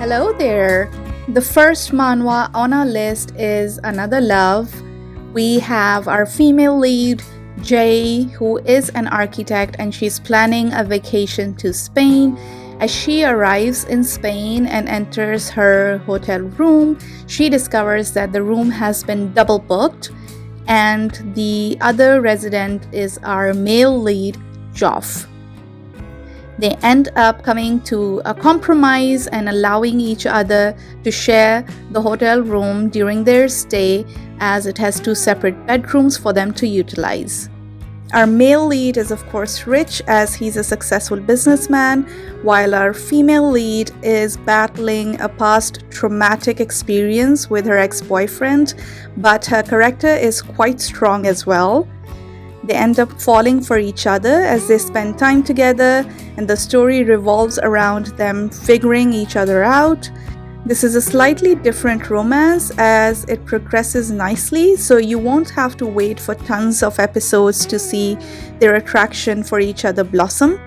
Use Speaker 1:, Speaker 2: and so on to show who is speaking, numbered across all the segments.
Speaker 1: Hello there! The first manhwa on our list is Another Love. We have our female lead, Jay, who is an architect and she's planning a vacation to Spain. As she arrives in Spain and enters her hotel room, she discovers that the room has been double booked, and the other resident is our male lead, Joff. They end up coming to a compromise and allowing each other to share the hotel room during their stay, as it has two separate bedrooms for them to utilize. Our male lead is of course rich, as he's a successful businessman, while our female lead is battling a past traumatic experience with her ex-boyfriend, but her character is quite strong as well. They end up falling for each other as they spend time together, and the story revolves around them figuring each other out. This is a slightly different romance as it progresses nicely, so you won't have to wait for tons of episodes to see their attraction for each other blossom.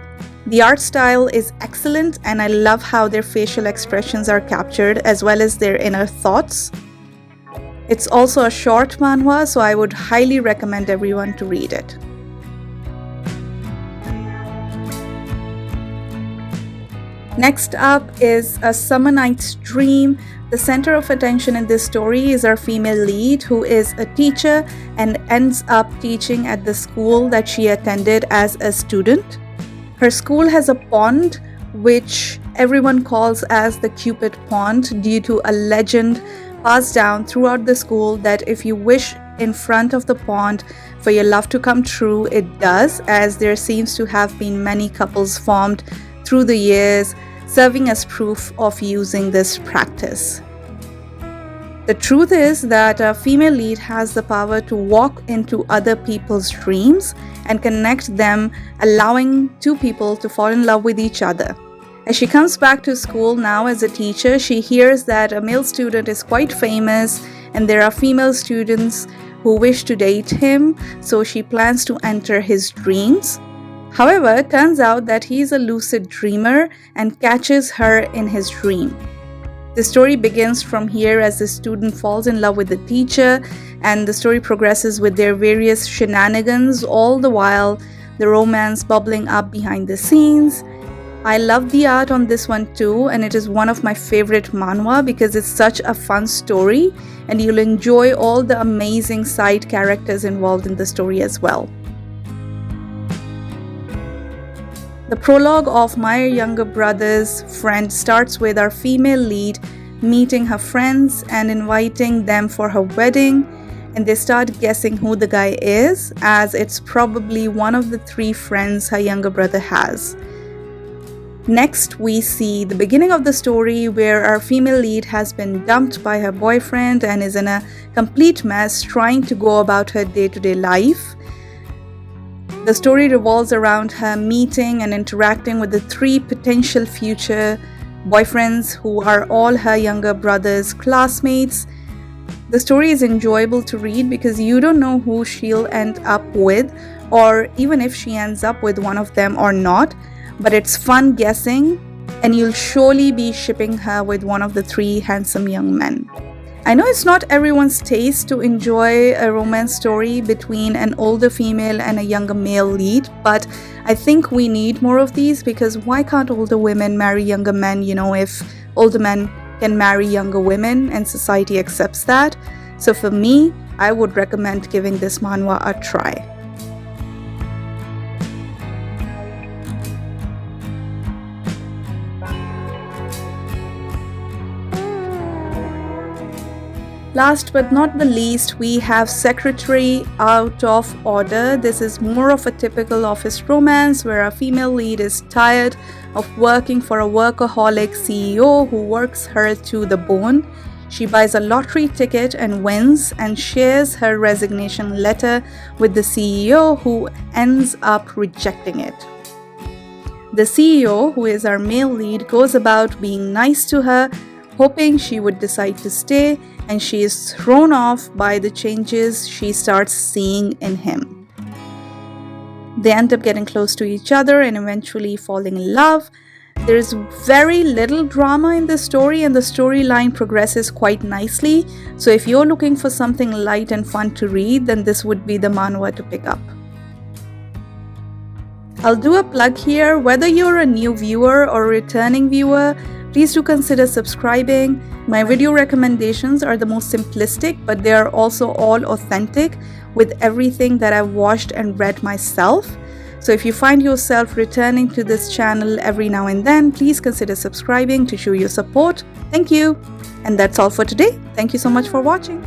Speaker 1: The art style is excellent, and I love how their facial expressions are captured as well as their inner thoughts. It's also a short manhwa, so I would highly recommend everyone to read it. Next up is A Summer Night's Dream. The center of attention in this story is our female lead, who is a teacher and ends up teaching at the school that she attended as a student. Her school has a pond, which everyone calls as the Cupid Pond, due to a legend passed down throughout the school that if you wish in front of the pond for your love to come true, it does, as there seems to have been many couples formed through the years, serving as proof of using this practice. The truth is that a female lead has the power to walk into other people's dreams and connect them, allowing two people to fall in love with each other. As she comes back to school now as a teacher, she hears that a male student is quite famous and there are female students who wish to date him, so she plans to enter his dreams. However, it turns out that he is a lucid dreamer and catches her in his dream. The story begins from here as the student falls in love with the teacher, and the story progresses with their various shenanigans, all the while the romance bubbling up behind the scenes. I love the art on this one too, and it is one of my favorite manhwa because it's such a fun story and you'll enjoy all the amazing side characters involved in the story as well. The prologue of My Younger Brother's Friend starts with our female lead meeting her friends and inviting them for her wedding, and they start guessing who the guy is, as it's probably one of the three friends her younger brother has. Next, we see the beginning of the story where our female lead has been dumped by her boyfriend and is in a complete mess trying to go about her day-to-day life. The story revolves around her meeting and interacting with the three potential future boyfriends who are all her younger brother's classmates. The story is enjoyable to read because you don't know who she'll end up with, or even if she ends up with one of them or not. But it's fun guessing, and you'll surely be shipping her with one of the three handsome young men. I know it's not everyone's taste to enjoy a romance story between an older female and a younger male lead, but I think we need more of these, because why can't older women marry younger men, if older men can marry younger women and society accepts that? So for me, I would recommend giving this manhwa a try. Last but not the least, we have Secretary Out of Order. This is more of a typical office romance where a female lead is tired of working for a workaholic CEO who works her to the bone. She buys a lottery ticket and wins, and shares her resignation letter with the CEO, who ends up rejecting it. The CEO, who is our male lead, goes about being nice to her, hoping she would decide to stay, and she is thrown off by the changes she starts seeing in him. They end up getting close to each other and eventually falling in love. There is very little drama in the story and the storyline progresses quite nicely. So if you're looking for something light and fun to read, then this would be the manhwa to pick up. I'll do a plug here. Whether you're a new viewer or a returning viewer, please do consider subscribing. My video recommendations are the most simplistic, but they are also all authentic with everything that I've watched and read myself. So if you find yourself returning to this channel every now and then, please consider subscribing to show your support. Thank you. And that's all for today. Thank you so much for watching.